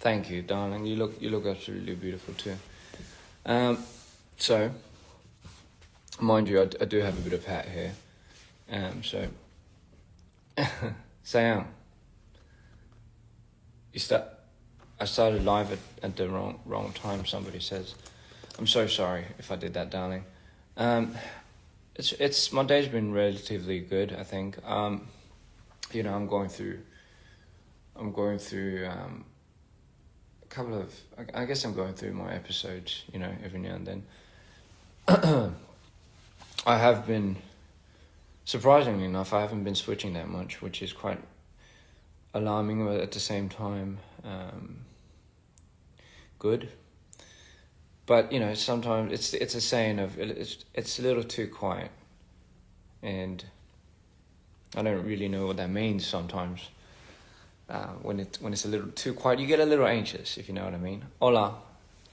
Thank you, darling. You look absolutely beautiful too. So, mind you, I do have a bit of hat hair. So, Sayang, I started live at the wrong time. Somebody says, I'm so sorry if I did that, darling. It's my day's been relatively good. I think. I'm going through a couple of. I guess I'm going through my episodes. Every now and then. I have been, surprisingly enough, I haven't been switching that much, which is quite alarming, but at the same time, good. But sometimes it's a saying of it's a little too quiet, and I don't really know what that means sometimes. When it's a little too quiet, you get a little anxious, if you know what I mean. Hola,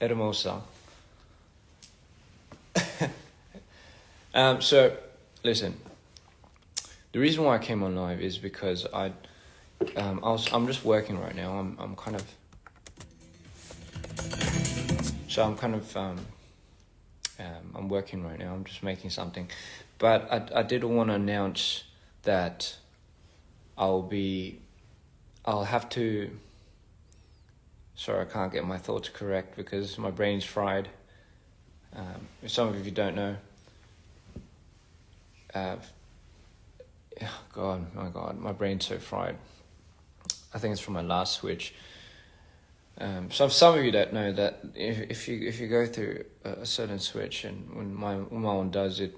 hermosa. So, listen. The reason why I came on live is because I'm just working right now. I'm kind of I'm working right now. I'm just making something, but I did want to announce that I'll have to. Sorry, I can't get my thoughts correct because my brain's fried. If some of you don't know. My God, my brain's so fried. I think it's from my last switch. Some of you don't know that if you go through a certain switch, and when my one does it,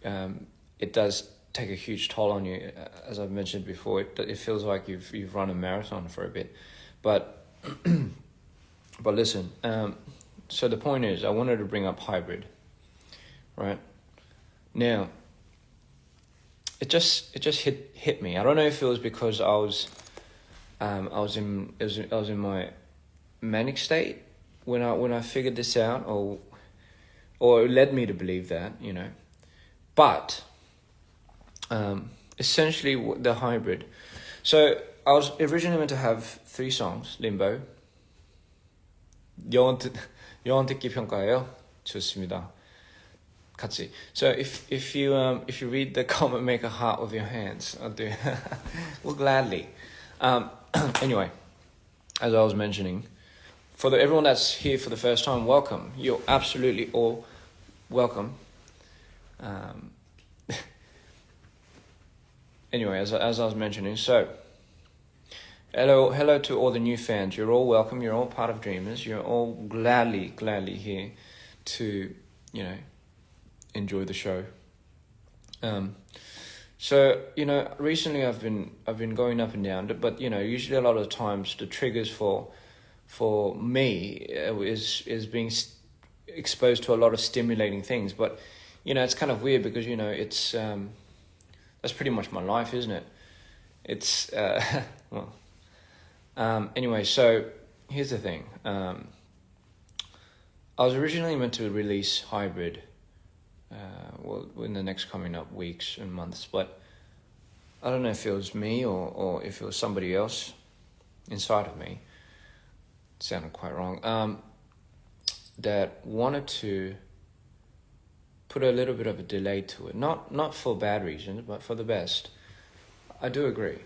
it does take a huge toll on you. As I've mentioned before, it feels like you've run a marathon for a bit, but but listen. So the point is, I wanted to bring up hybrid, right? Now, it just hit me. I don't know if it was because I was in my manic state when I figured this out, or it led me to believe that, But essentially the hybrid. So I was originally meant to have 3 songs. Limbo. 영원 듣기 평가예요. 좋습니다. 같이. So if you read the comment, make a heart with your hands. I'll do. Well, gladly. Anyway, as I was mentioning, for everyone that's here for the first time, welcome. You're absolutely all welcome. Anyway, as I was mentioning, so hello to all the new fans. You're all welcome. You're all part of Dreamers. You're all gladly here to enjoy the show. So recently I've been going up and down, but usually a lot of times the triggers for me is being exposed to a lot of stimulating things. But it's kind of weird because it's that's pretty much my life, isn't it? It's well. Anyway, so here's the thing. I was originally meant to release Hybrid. In the next coming up weeks and months, but I don't know if it was me or if it was somebody else inside of me. It sounded quite wrong. That wanted to put a little bit of a delay to it, not for bad reasons, but for the best. I do agree,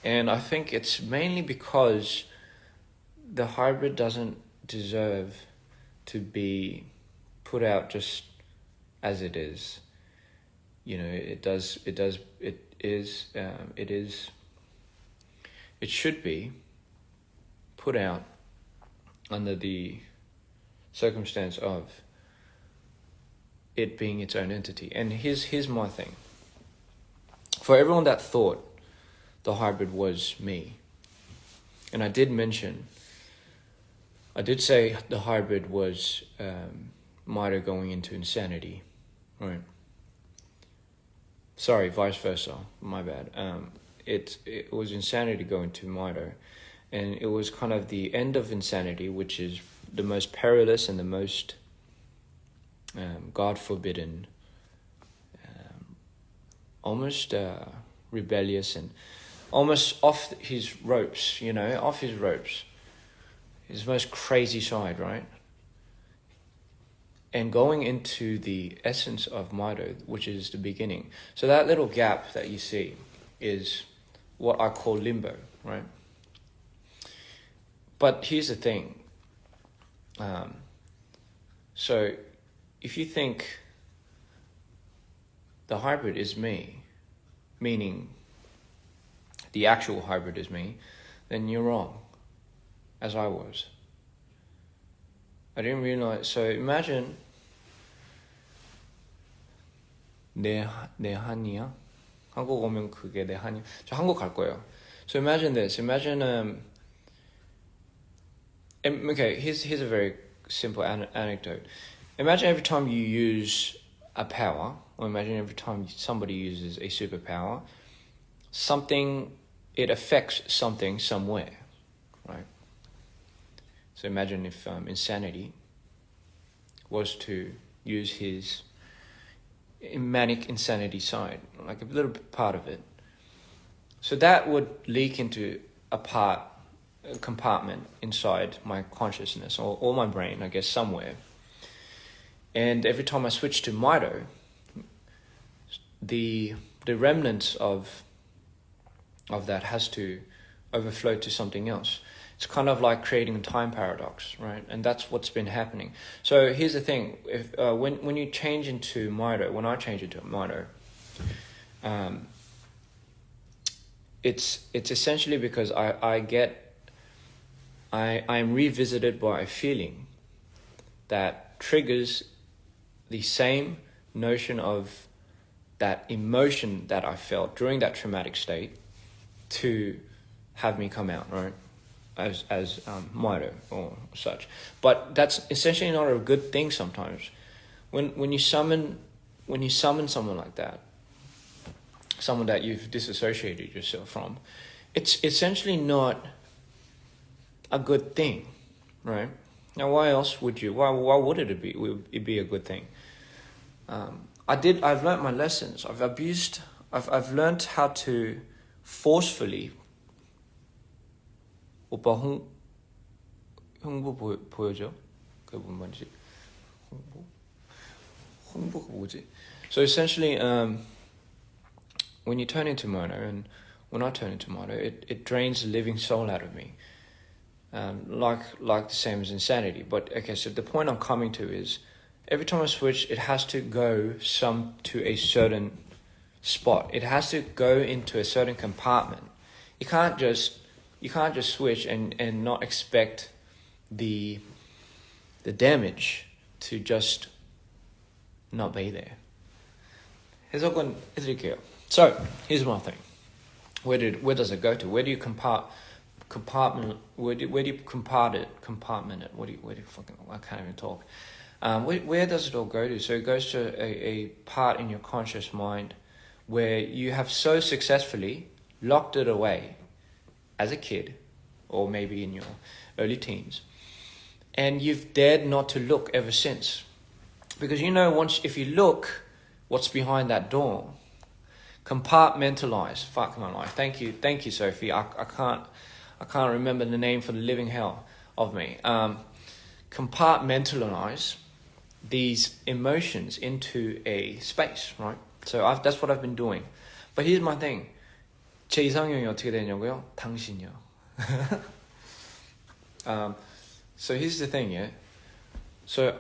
and I think it's mainly because the hybrid doesn't deserve to be put out just as it is. It should be put out under the circumstance of it being its own entity. And here's my thing. For everyone that thought the hybrid was me, and I did say the hybrid was Maida going into insanity, right? Sorry, vice versa. My bad. It was insanity going to Maida, and it was kind of the end of insanity, which is the most perilous and the most God forbidden, almost rebellious and almost off his ropes. his most crazy side, right? And going into the essence of Maido, which is the beginning. So that little gap that you see is what I call limbo, right? But here's the thing. So if you think the hybrid is me, meaning the actual hybrid is me, then you're wrong, as I was. I didn't realize. So imagine 내 한이야. 한국 오면 그게 내 한이. 저 한국 갈 거예요. So imagine this. Imagine okay. Here's a very simple anecdote. Imagine every time you use a power, or imagine every time somebody uses a superpower, it affects something somewhere, right? So imagine if Insanity was to use his manic insanity side, like a little bit part of it. So that would leak into a compartment inside my consciousness or my brain, I guess, somewhere. And every time I switch to Maido, the remnants of that has to overflow to something else. It's kind of like creating a time paradox, right? And that's what's been happening. So here's the thing: if when you change into Maido, when I change into Maido, it's essentially because I'm revisited by a feeling that triggers the same notion of that emotion that I felt during that traumatic state to have me come out, right? As Maido or such. But that's essentially not a good thing sometimes. When you summon someone like that, someone that you've disassociated yourself from, it's essentially not a good thing, right? Now, why else would you? Why would it be a good thing? I've learned my lessons. I've learned how to forcefully. 오빠 홍보 보여줘? 그게 뭔 말이지? 홍보가 뭐지? So essentially, when you turn into Maido, and when I turn into Maido, it drains the living soul out of me. Like the same as Insanity. But okay, so the point I'm coming to is, every time I switch, it has to go to a certain spot. It has to go into a certain compartment. You can't just switch and not expect the damage to just not be there. 해석은 해드릴게요. So here's my thing. Where does it go to? Where do you compartment? Where do you compartment it? Where do you fucking? I can't even talk. Where does it all go to? So it goes to a part in your conscious mind where you have so successfully locked it away as a kid, or maybe in your early teens, and you've dared not to look ever since. Because if you look, what's behind that door? Compartmentalize. Fuck my life. Thank you, Sophie. I can't remember the name for the living hell of me. Compartmentalize these emotions into a space, right? So that's what I've been doing. But here's my thing. 제 이상형이 어떻게 되냐고요? 당신이요. So here's the thing, yeah? So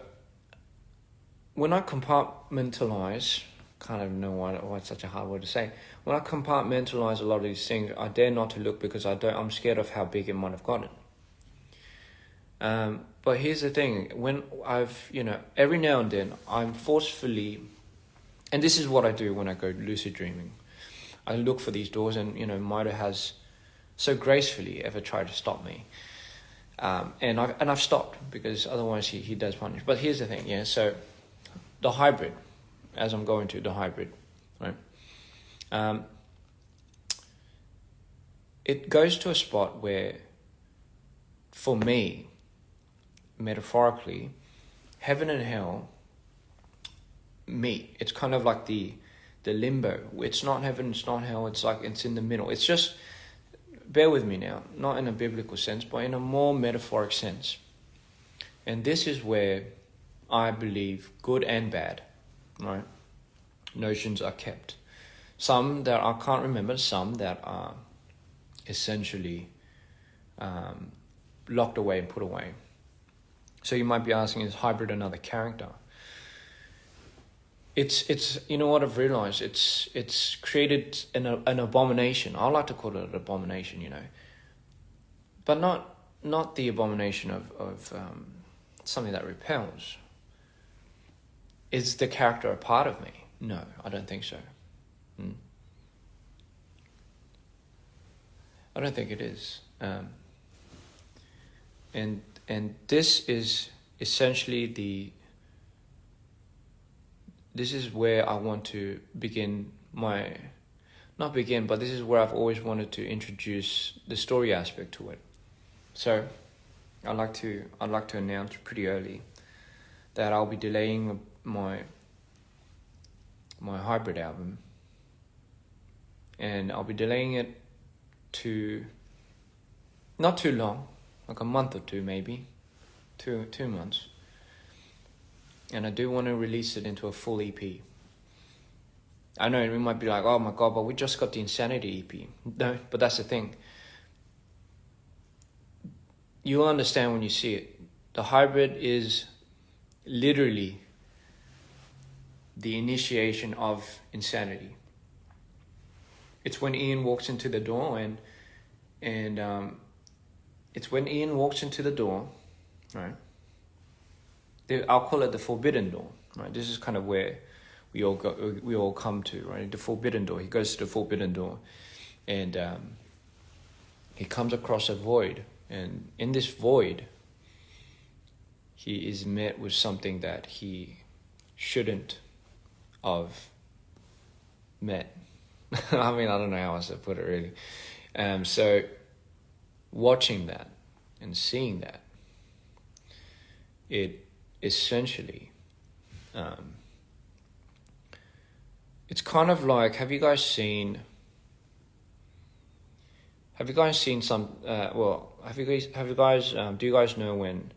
when I compartmentalize, can't even know why it's such a hard word to say. When I compartmentalize a lot of these things, I dare not to look because I'm scared of how big it might have gotten. But here's the thing, when every now and then I'm forcefully, and this is what I do when I go lucid dreaming. I look for these doors, and Maido has so gracefully ever tried to stop me, and I've stopped because otherwise he does punish. But here's the thing, yeah. So the hybrid, as I'm going to the hybrid, right? It goes to a spot where, for me, metaphorically, heaven and hell meet. It's kind of like the limbo. It's not heaven, it's not hell, it's like it's in the middle. It's just bear with me now, not in a biblical sense, but in a more metaphoric sense. And this is where I believe good and bad, right, notions are kept. Some that I can't remember, some that are essentially locked away and put away. So you might be asking, is hybrid another character? It's you know what I've realized, it's created an abomination. I like to call it an abomination, but not the abomination of something that repels. Is the character a part of me? No, I don't think so. I don't think it is. And this is essentially this is where I want to begin but this is where I've always wanted to introduce the story aspect to it. So I'd like to announce pretty early that I'll be delaying my hybrid album, and I'll be delaying it to not too long, like a month or two, maybe 2 months. And I do want to release it into a full EP. I know we might be like, oh my God, but we just got the Insanity EP. No, but that's the thing. You'll understand when you see it. The hybrid is literally the initiation of Insanity. It's when Ian walks into the door and it's when Ian walks into the door, right? I'll call it the forbidden door, right? This is kind of where we all come to, right? The forbidden door. He goes to the forbidden door, and he comes across a void, and in this void, he is met with something that he shouldn't have met. I mean, I don't know how else to put it really. So watching that and seeing that, it essentially, it's kind of like, have you guys seen some, do you guys know when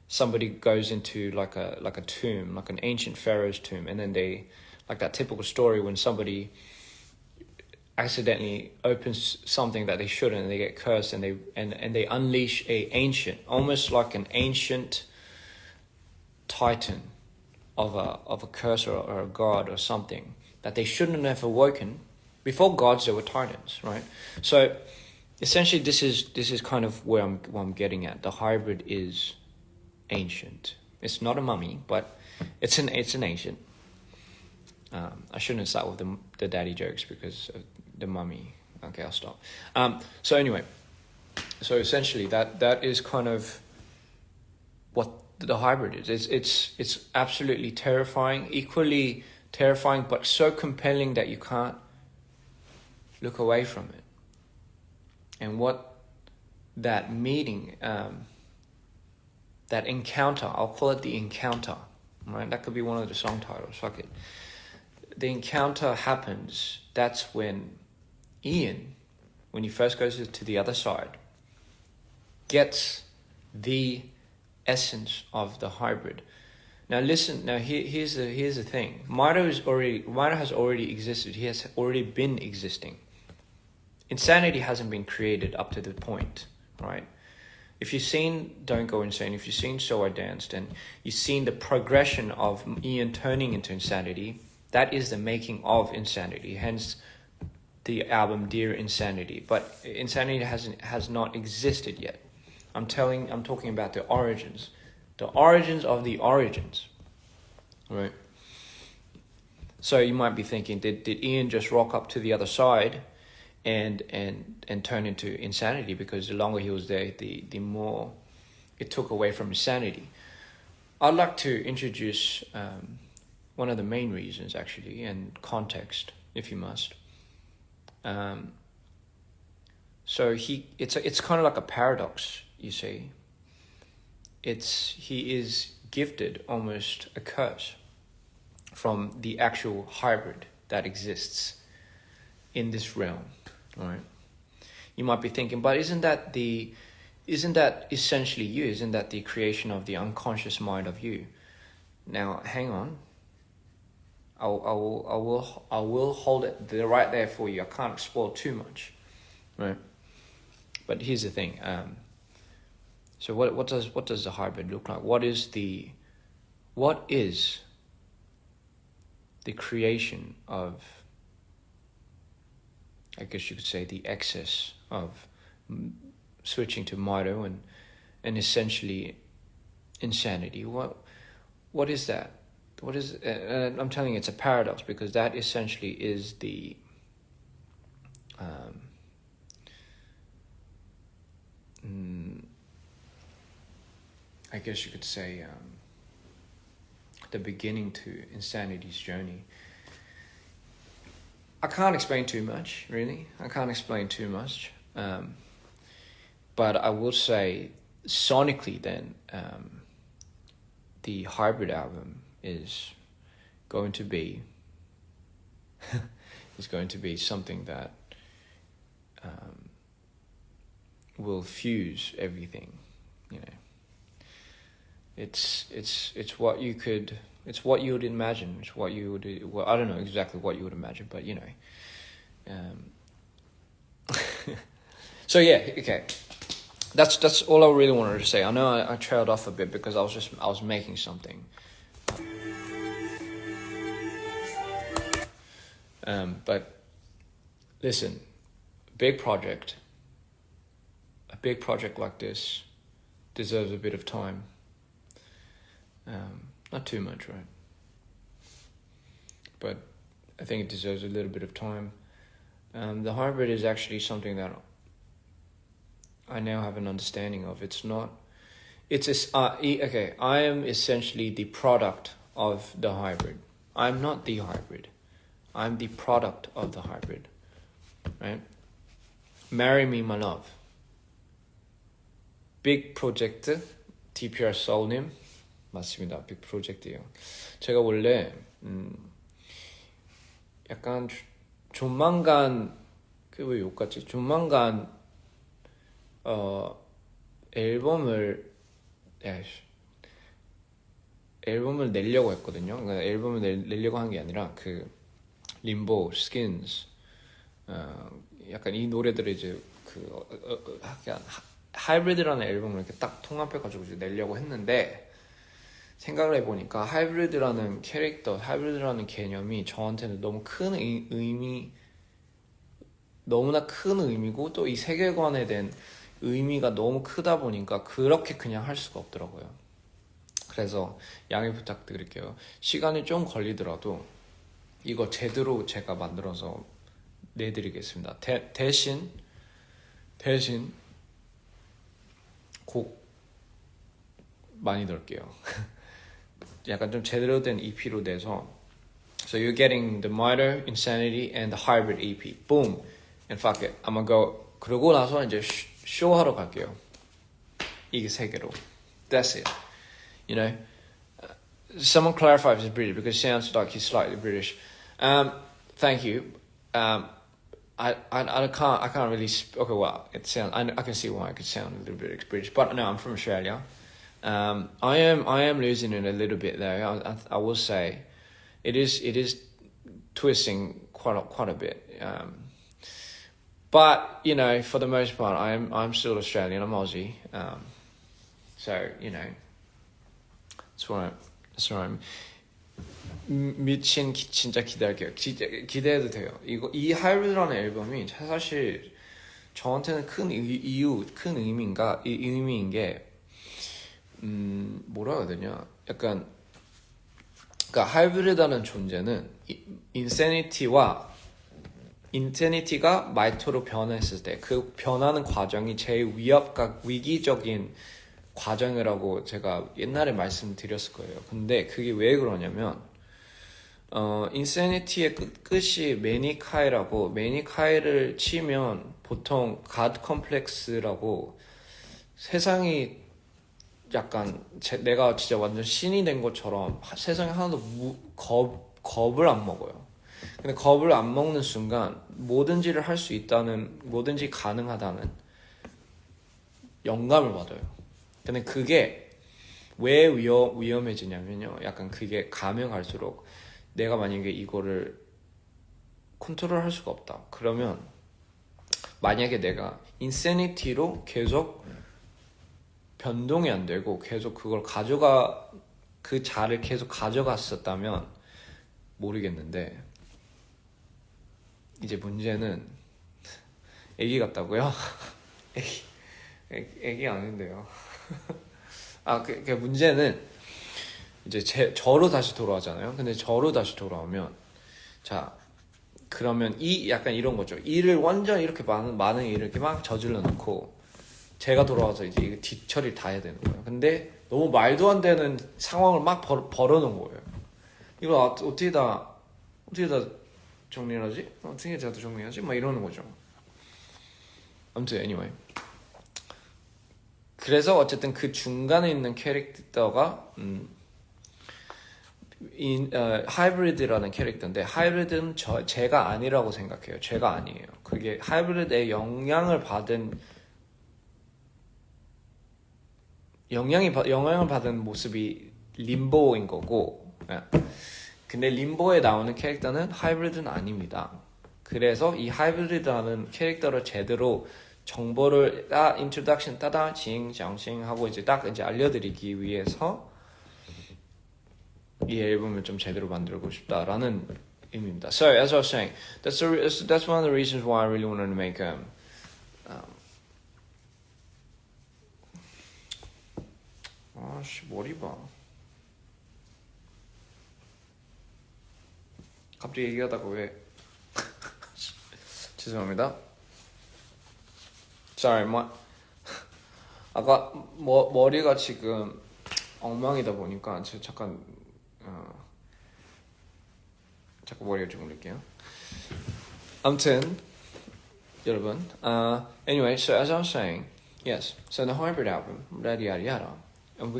somebody goes into like a tomb, like an ancient pharaoh's tomb, and then they, like that typical story when somebody accidentally opens something that they shouldn't, and they get cursed, and they unleash almost like an ancient titan of a curse or a god or something that they shouldn't have awoken. Before gods there were titans, right? So essentially this is kind of where I'm getting at. The hybrid is ancient. It's not a mummy, but it's an ancient. I shouldn't start with the daddy jokes because of the mummy. Okay, I'll stop. So anyway, so essentially that is kind of what the hybrid is. It's absolutely terrifying, equally terrifying, but so compelling that you can't look away from it. And what that meeting, that encounter, I'll call it the encounter, right? That could be one of the song titles, fuck it. The encounter happens, that's when Ian, when he first goes to the other side, gets the essence of the hybrid. Now listen, here's the thing. Mida has already existed. He has already been existing. Insanity hasn't been created up to the point, right? If you've seen Don't Go Insane, if you've seen So I Danced, and you've seen the progression of Ian turning into insanity, that is the making of Insanity. Hence the album Dear Insanity. But Insanity has not existed yet. I'm talking about the origins of the origins, right? So you might be thinking, did Ian just rock up to the other side and turn into insanity? Because the longer he was there, the more it took away from his sanity. I'd like to introduce one of the main reasons, actually, and context, if you must. So it's kind of like a paradox, you see. He is gifted almost a curse from the actual hybrid that exists in this realm, right? you might be thinking, but isn't that essentially you? Isn't that the creation of the unconscious mind of you? Now, hang on. I will hold it there, right there for you. I can't spoil too much, right? But here's the thing. So what does the hybrid look like? What is the creation of, I guess you could say, the excess of switching to Mito and essentially insanity? What is that? What is? I'm telling you, it's a paradox, because that essentially is the I guess you could say the beginning to insanity's journey. I can't explain too much, really. I can't explain too much. But I will say, sonically then, the hybrid album is going to be something that will fuse everything, you know. It's what you would imagine. It's what you would. Well, I don't know exactly what you would imagine, but you know. So yeah, okay. That's all I really wanted to say. I know I trailed off a bit because I was making something. But listen, a big project like this deserves a bit of time. Not too much, right? But I think it deserves a little bit of time. The hybrid is actually something that I now have an understanding of. Okay, I am essentially the product of the hybrid. I'm not the hybrid. I'm the product of the hybrid, right? Marry me, my love. Big project, DPR Soul님. 맞습니다. 빅 프로젝트예요. 제가 원래 약간 조만간 왜 욕 같지? 조만간 앨범을 내려고 했거든요. 그러니까 앨범을 내려고 한 게 아니라 그 림보, 스킨스, 약간 이 노래들을 이제 약간 하이브리드라는 앨범을 이렇게 딱 통합해가지고 이제 내려고 했는데, 생각을 해보니까 하이브리드라는 캐릭터, 하이브리드라는 개념이 저한테는 너무 큰 너무나 큰 의미고, 또 이 세계관에 대한 의미가 너무 크다 보니까 그렇게 그냥 할 수가 없더라고요. 그래서 양해 부탁드릴게요. 시간이 좀 걸리더라도 이거 제대로 제가 만들어서 내드리겠습니다. 대신 곡 많이 넣을게요. 약간 좀 제대로 된 EP로 내서, so you're getting the Miter, Insanity, and the Hybrid EP. Boom. And fuck it. I'm gonna go. 그러고 나서 이제 쇼하러 갈게요. 이게 세 개로. That's it. You know? Someone clarify if it's British, because it sounds like he's slightly British. Thank you. I can't really. Okay, well, it sounds. I can see why it could sound a little bit British, but no, I'm from Australia. I am losing it a little bit though. I will say, it is twisting quite a bit. But you know, for the most part, I'm still Australian. I'm Aussie. So you know, that's what I'm. 미친 진짜 기대할게요. 기대해도 돼요. 이 하이브리드라는 앨범이 사실 저한테는 큰 의미인 게 뭐라 해야 되냐? 약간 그러니까 하이브리드라는 존재는 인세니티가 마이토로 변했을 때 그 변하는 과정이 제일 위기적인 과정이라고 제가 옛날에 말씀드렸을 거예요. 근데 그게 왜 그러냐면 인세니티의 끝이 매니카이라고, 매니카이를 치면 보통 가드 컴플렉스라고, 세상이 약간 내가 진짜 완전 신이 된 것처럼 세상에 하나도 겁을 안 먹어요. 근데 겁을 안 먹는 순간 뭐든지를 할 수 있다는, 뭐든지 가능하다는 영감을 받아요. 근데 그게 왜 위험해지냐면요. 약간 그게 가면 갈수록 내가 만약에 이거를 컨트롤할 수가 없다. 그러면 만약에 내가 인세니티로 계속 변동이 안 되고 계속 그걸 그 자를 계속 가져갔었다면 모르겠는데, 이제 문제는 애기 같다고요? 애기 아닌데요. 그 문제는 이제 저로 다시 돌아가잖아요. 근데 저로 다시 돌아오면, 자, 그러면 약간 이런 거죠. 일을 완전 이렇게 많은 일을 이렇게 막 저질러 놓고 제가 돌아와서 이제 이거 뒤처리 다 해야 되는 거예요. 근데 너무 말도 안 되는 상황을 막 벌어놓은 거예요. 이걸 어떻게 다 정리하지? 어떻게 다 정리하지? 막 이러는 거죠. 아무튼 anyway. 그래서 어쨌든 그 중간에 있는 캐릭터가 하이브리드라는 캐릭터인데, 하이브리드는 제가 아니라고 생각해요. 제가 아니에요. 그게 하이브리드의 영향을 받은 모습이 림보인 거고, 근데 림보에 나오는 캐릭터는 하이브리드는 아닙니다. 그래서 이 하이브리드라는 캐릭터를 제대로 정보를 인트로덕션 징 하고 이제 알려드리기 위해서 이 앨범을 좀 제대로 만들고 싶다라는 의미입니다. So as I was saying, that's one of the reasons why I really wanted to make 머리 봐. 갑자기 얘기하다가 왜 죄송합니다. Sorry, 아까 머리가 지금 엉망이다 보니까 제가 잠깐 머리를 좀 올릴게요. 아무튼 여러분, anyway, so as I was saying, yes, so the hybrid album, yada yada yada, and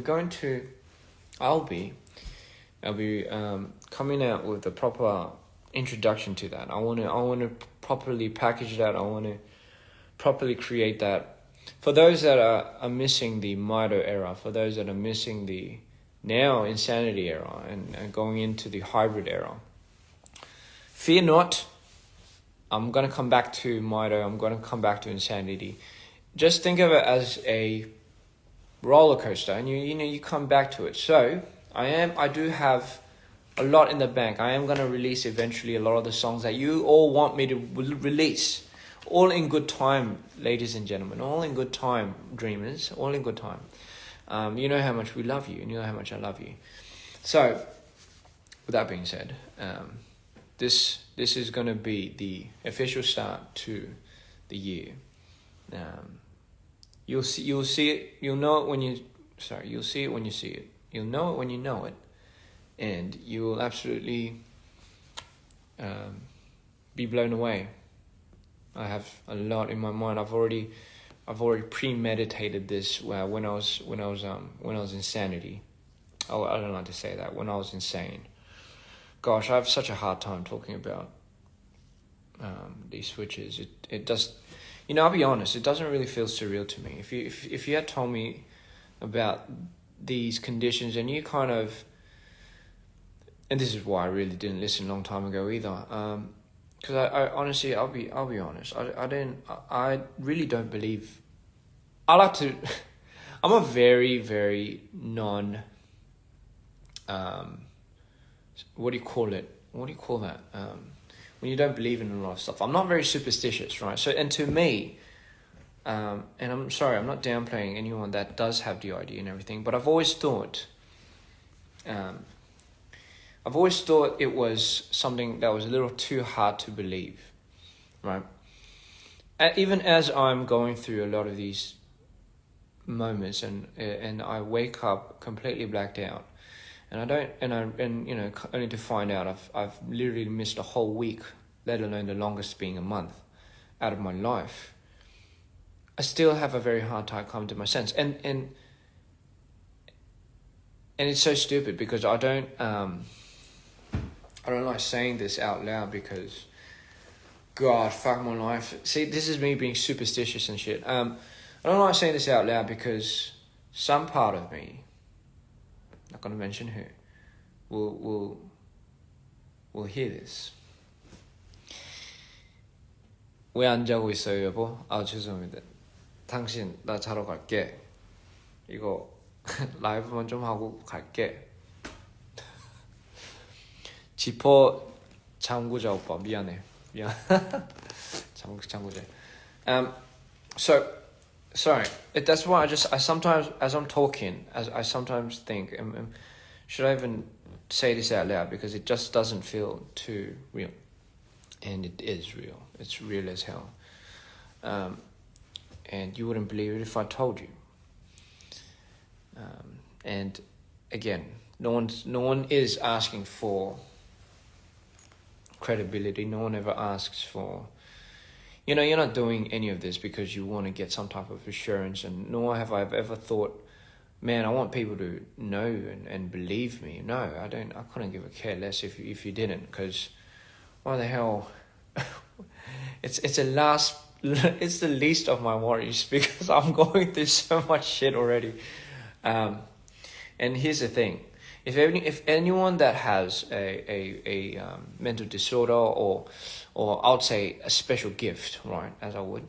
I'll be coming out with a proper introduction to that. I want to properly package that. I want to properly create that. For those that are missing the Mito era, for those that are missing the now Insanity era and going into the hybrid era, fear not. I'm going to come back to Mito. I'm going to come back to Insanity. Just think of it as a roller coaster, and you come back to it. So I do have a lot in the bank. I am going to release eventually a lot of the songs that you all want me to release. All in good time, ladies and gentlemen. All in good time, dreamers. All in good time. You know how much we love you, and you know how much I love you. So, with that being said, this is going to be the official start to the year. You'll see it. You'll know it when you see it. You'll know it when you know it, and you will absolutely be blown away. I have a lot in my mind. I've already premeditated this when I was insanity. Oh, I don't like to say that. When I was insane. Gosh, I have such a hard time talking about these switches. It does, I'll be honest. It doesn't really feel surreal to me. If you had told me about these conditions and you kind of, and this is why I really didn't listen a long time ago either. Because I honestly, I'll be honest. I really don't believe. I'm a very, very what do you call it? What do you call that? When you don't believe in a lot of stuff. I'm not very superstitious, right? So, and to me, and I'm sorry, I'm not downplaying anyone that does have the idea and everything, but I've always thought it was something that was a little too hard to believe, right? And even as I'm going through a lot of these moments and I wake up completely blacked out, and only to find out I've literally missed a whole week, let alone the longest being a month, out of my life. I still have a very hard time coming to my sense, and it's so stupid because I I don't like saying this out loud because, God, fuck my life. See, this is me being superstitious and shit. I don't like saying this out loud because some part of me, not gonna mention who, will hear this. 왜 안 자고 있어요, 여보? 아, 죄송합니다. 당신, 나 자러 갈게. 이거 라이브만 좀 하고 갈게. 지퍼 잠그자 오빠. 미안. 잠그자. So sorry. That's why I sometimes, as I'm talking, I sometimes think, should I even say this out loud, because it just doesn't feel too real, and it is real. It's real as hell. And you wouldn't believe it if I told you. And again, no one is asking for credibility. No one ever asks for, you're not doing any of this because you want to get some type of assurance, and nor have I ever thought, man, I want people to know and believe me. No, I couldn't give a care less if you didn't, because why the hell? It's the least of my worries, because I'm going through so much shit already. And here's the thing: if anyone that has a mental disorder or I'd say a special gift, right, as I would,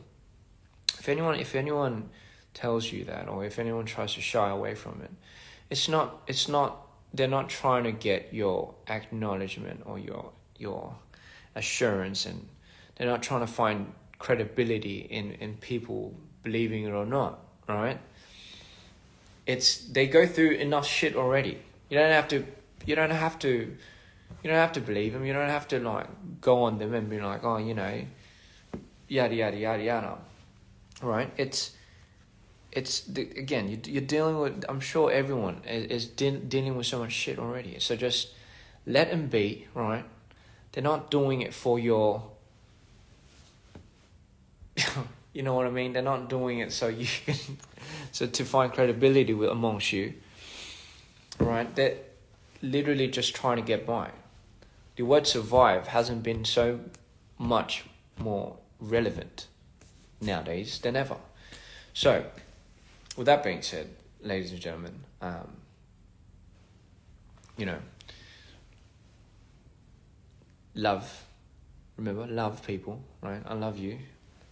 if anyone tells you that, or if anyone tries to shy away from it, it's not they're not trying to get your acknowledgement or your assurance, and they're not trying to find credibility in people believing it or not, right? They go through enough shit already. You don't have to believe them. You don't have to like go on them and be like, oh, yada yada yada yada, right? Again, you're dealing with, I'm sure everyone is dealing with so much shit already. So just let them be, right? They're not doing it for your, you know what I mean? They're not doing it so you can, so to find credibility amongst you, right? They're literally just trying to get by. The word survive hasn't been so much more relevant nowadays than ever. So, with that being said, ladies and gentlemen, love. Remember, love people, right? I love you.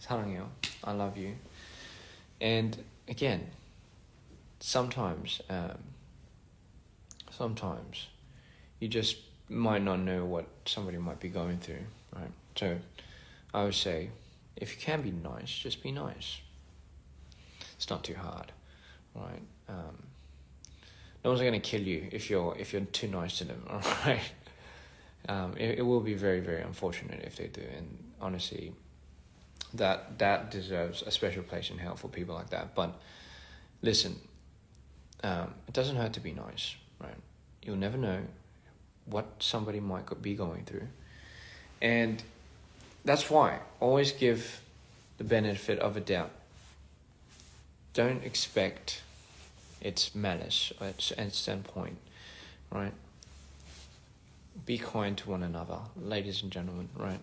사랑해요. I love you. And again, sometimes you just might not know what somebody might be going through, right? So I would say, if you can be nice, just be nice. It's not too hard, right? No one's going to kill you if you're too nice to them, all right? It will be very, very unfortunate if they do, and honestly, that deserves a special place in hell for people like that. But listen, it doesn't hurt to be nice, right? You'll never know what somebody might be going through, and that's why always give the benefit of a doubt. Don't expect it's malice at some point, right? Be kind to one another, ladies and gentlemen, right?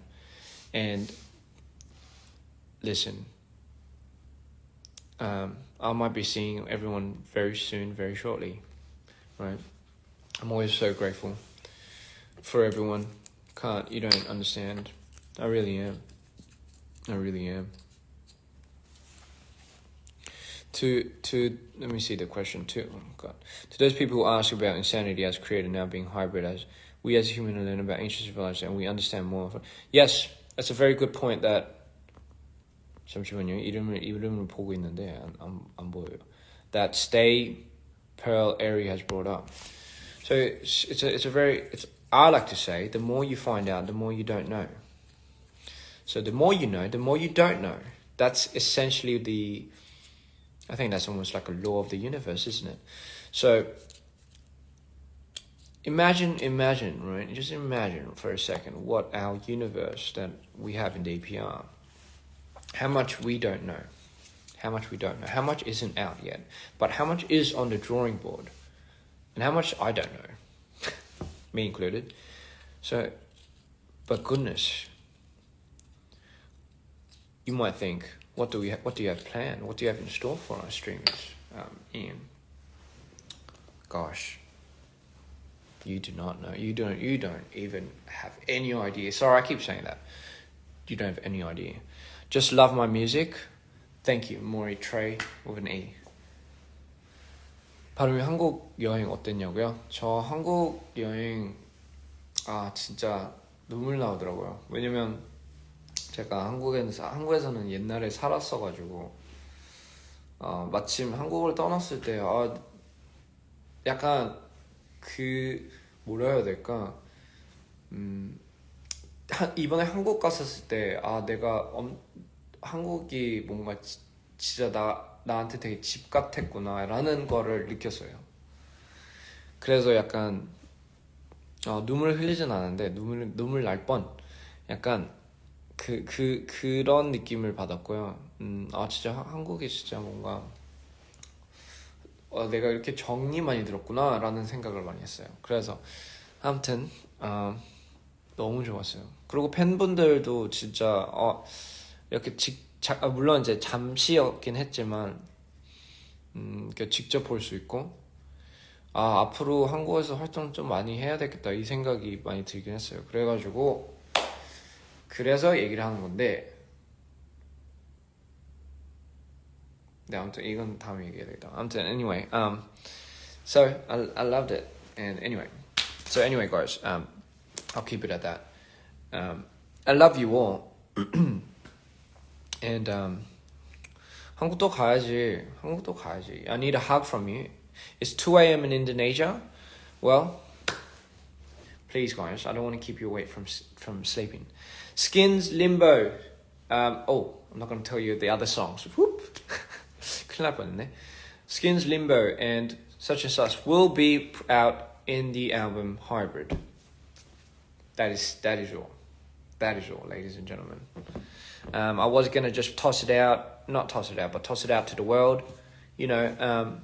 And listen, I might be seeing everyone very soon, very shortly, right? I'm always so grateful for everyone. You don't understand. I really am. To let me see the question too. Oh God. To those people who ask about insanity as created now being hybrid, as we as humans learn about ancient civilization and we understand more. Yes, that's a very good point. That 잠시만요. 이름을 보고 있는데 안 보여요. That Stay Pearl Airy has brought up. So I like to say, the more you find out, the more you don't know. So the more you know, the more you don't know. That's essentially I think that's almost like a law of the universe, isn't it? So imagine, right? Just imagine for a second what our universe that we have in DPR, how much we don't know, how much isn't out yet, but how much is on the drawing board, and how much I don't know, me included. So, but goodness, you might think, what do you have planned? What do you have in store for our streamers, Ian? Gosh, you do not know. You don't even have any idea. Sorry, I keep saying that. You don't have any idea. Just love my music. Thank you, Maury Trey with an E. 발음이 한국 여행 어땠냐고요? 저 한국 여행 진짜 눈물 나오더라고요. 왜냐면 제가 한국에서는 옛날에 살았어가지고 마침 한국을 떠났을 때 약간 뭐라 해야 될까? 이번에 한국 갔었을 때 내가 한국이 뭔가 진짜 나한테 되게 집 같았구나 라는 거를 느꼈어요. 그래서 약간 눈물 흘리진 않았는데 눈물 날 뻔. 약간 그런 느낌을 받았고요. 진짜 한국이 진짜 뭔가 내가 이렇게 정이 많이 들었구나 라는 생각을 많이 했어요. 그래서 아무튼 너무 좋았어요. 그리고 팬분들도 진짜 이렇게 물론 이제 잠시였긴 했지만 직접 볼 수 있고 앞으로 한국에서 활동 좀 많이 해야 되겠다 이 생각이 많이 들긴 했어요. 그래서 얘기를 하는 건데 네, 아무튼 이건 다음에 얘기해야 되겠다. 아무튼 anyway, so I loved it, and anyway, guys, I'll keep it at that. I love you all, and 한국도 가야지. I need a hug from you. It's 2 a.m. in Indonesia. Well, please, guys, I don't want to keep you away from sleeping. Skins, Limbo. I'm not going to tell you the other songs. Whoop. 큰일 날 뻔했네. Skins, Limbo, and Such and Such will be out in the album Hybrid. That is all. That is all, ladies and gentlemen. I was going to just toss it out to the world, you know.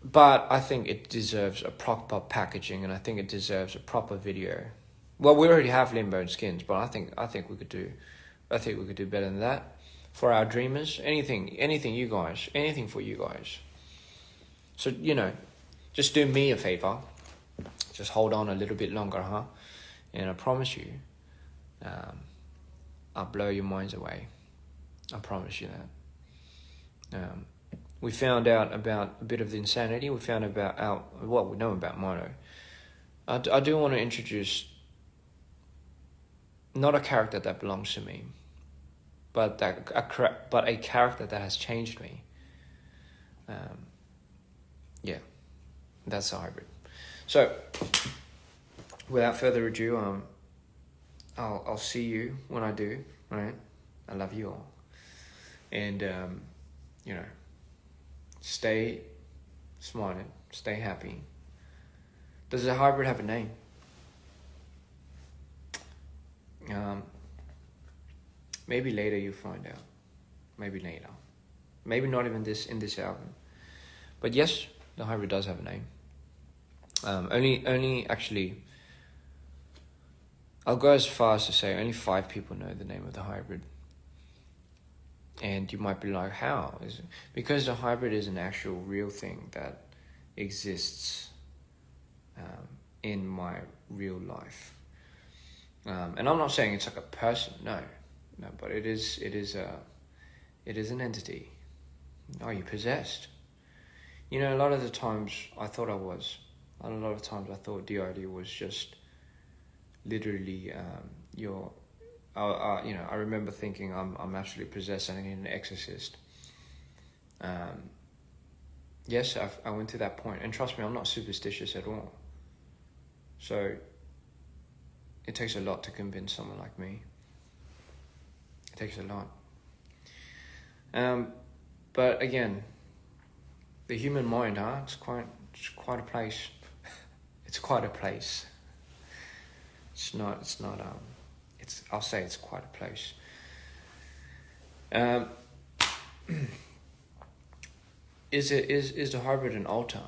But I think it deserves a proper packaging, and I think it deserves a proper video. Well, we already have Limbo and Skins, but I think we could do better than that. For our dreamers, anything you guys, anything for you guys. So, you know, just do me a favor. Just hold on a little bit longer, huh? And I promise you, I'll blow your minds away. I promise you that. We found out about a bit of the insanity. We found about what we know about Mono. I do want to introduce not a character that belongs to me, but a character that has changed me. Yeah, that's a hybrid. So, without further ado, I'll see you when I do. Right? I love you all, and you know, stay smiling, stay happy. Does a hybrid have a name? Maybe later you find out. Maybe later. Maybe not even in this album. But yes, the hybrid does have a name. Only actually, I'll go as far as to say only 5 people know the name of the hybrid. And you might be like, how? Because the hybrid is an actual real thing that exists in my real life. And I'm not saying it's like a person, no, but it is an entity. Are you possessed? You know, a lot of the times I thought I was. A lot of times I thought DRD was just literally I remember thinking I'm absolutely possessed and I need an exorcist. Yes, I went to that point, and trust me, I'm not superstitious at all. So it takes a lot to convince someone like me. It takes a lot. But again, the human mind, it's quite a place. It's quite a place. I'll say it's quite a place. Is the hybrid an altar?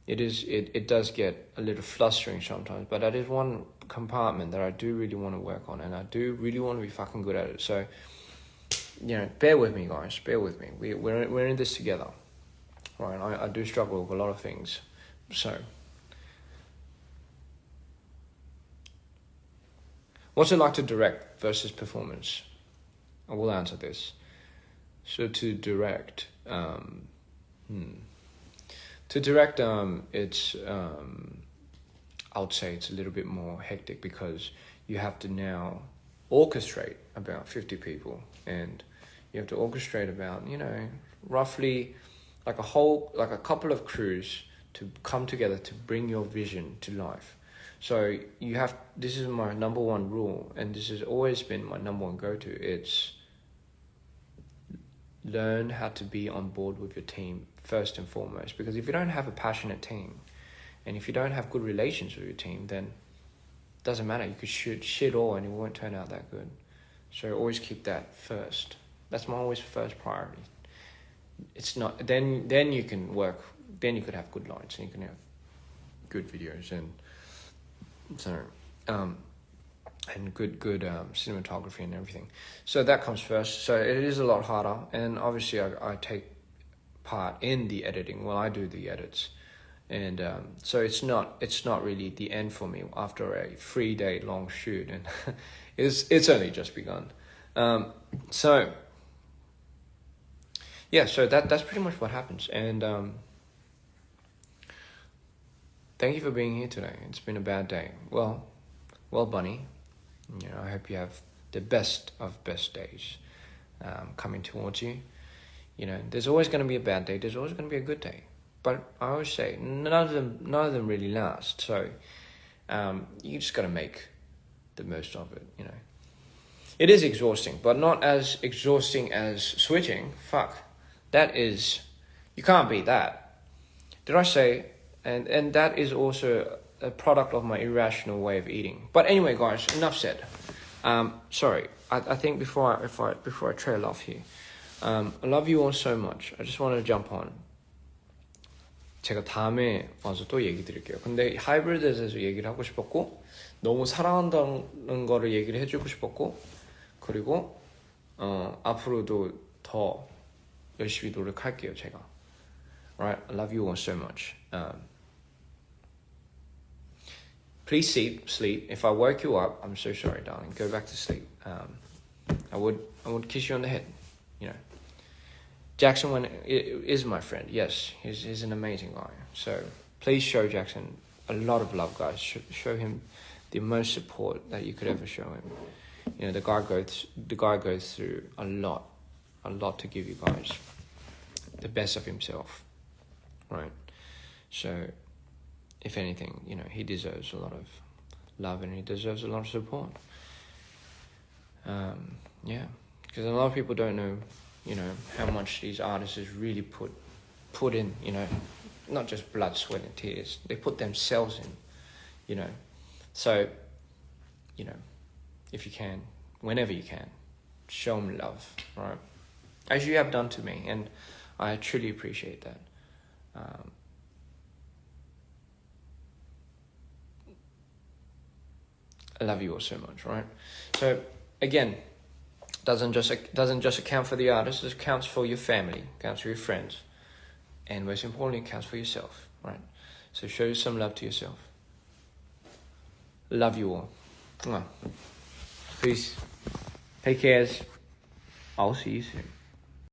it does get a little flustering sometimes, but that is one compartment that I do really want to work on, and I do really want to be fucking good at it. So, bear with me, guys. Bear with me. We're in this together, right? I do struggle with a lot of things. So, what's it like to direct versus performance? I will answer this. So to direct, it's I would say it's a little bit more hectic because you have to now orchestrate about 50 people, and you have to orchestrate about roughly like a couple of crews to come together to bring your vision to life. So this is my number one rule, and this has always been my number one go-to. It's learn how to be on board with your team first and foremost, because if you don't have a passionate team and if you don't have good relations with your team, then it doesn't matter. You could shoot shit all and it won't turn out that good. So always keep that first. That's my always first priority. It's not then you can work, then you could have good lights and you can have good videos and and good cinematography and everything. So that comes first. So it is a lot harder, and obviously I take part in the editing. Well, I do the edits, and so it's not really the end for me after a 3-day long shoot, and it's only just begun. So that's pretty much what happens, and thank you for being here today. It's been a bad day. Well, Bunny, I hope you have the best of best days coming towards you. There's always going to be a bad day. There's always going to be a good day. But I always say none of them really last. So you just got to make the most of it. It is exhausting, but not as exhausting as switching. Fuck, you can't beat that. Did I say? And that is also a product of my irrational way of eating. But anyway, guys, enough said. Sorry, I think before I trail off here, I love you all so much. I just want to jump on. 제가 다음에 와서 또 얘기 드릴게요. 근데 하이브리드에 대해서 얘기를 하고 싶었고, 너무 사랑한다는 거를 얘기를 해주고 싶었고, 그리고 앞으로도 더 열심히 노력할게요, 제가. Alright, I love you all so much. Please sleep. If I woke you up, I'm so sorry, darling. Go back to sleep. I would kiss you on the head. Jackson is my friend. Yes, he's an amazing guy. So please show Jackson a lot of love, guys. Show him the most support that you could ever show him. The guy goes through a lot to give you guys the best of himself, right? So, if anything, he deserves a lot of love and he deserves a lot of support. Because a lot of people don't know, how much these artists really put in, not just blood, sweat, and tears. They put themselves in, So, if you can, whenever you can, show them love, right? As you have done to me, and I truly appreciate that. I love you all so much, right? So again, doesn't just account for the artist. It counts for your family, counts for your friends, and most importantly, it counts for yourself, right? So show some love to yourself. Love you all. Peace. Take care. I'll see you soon.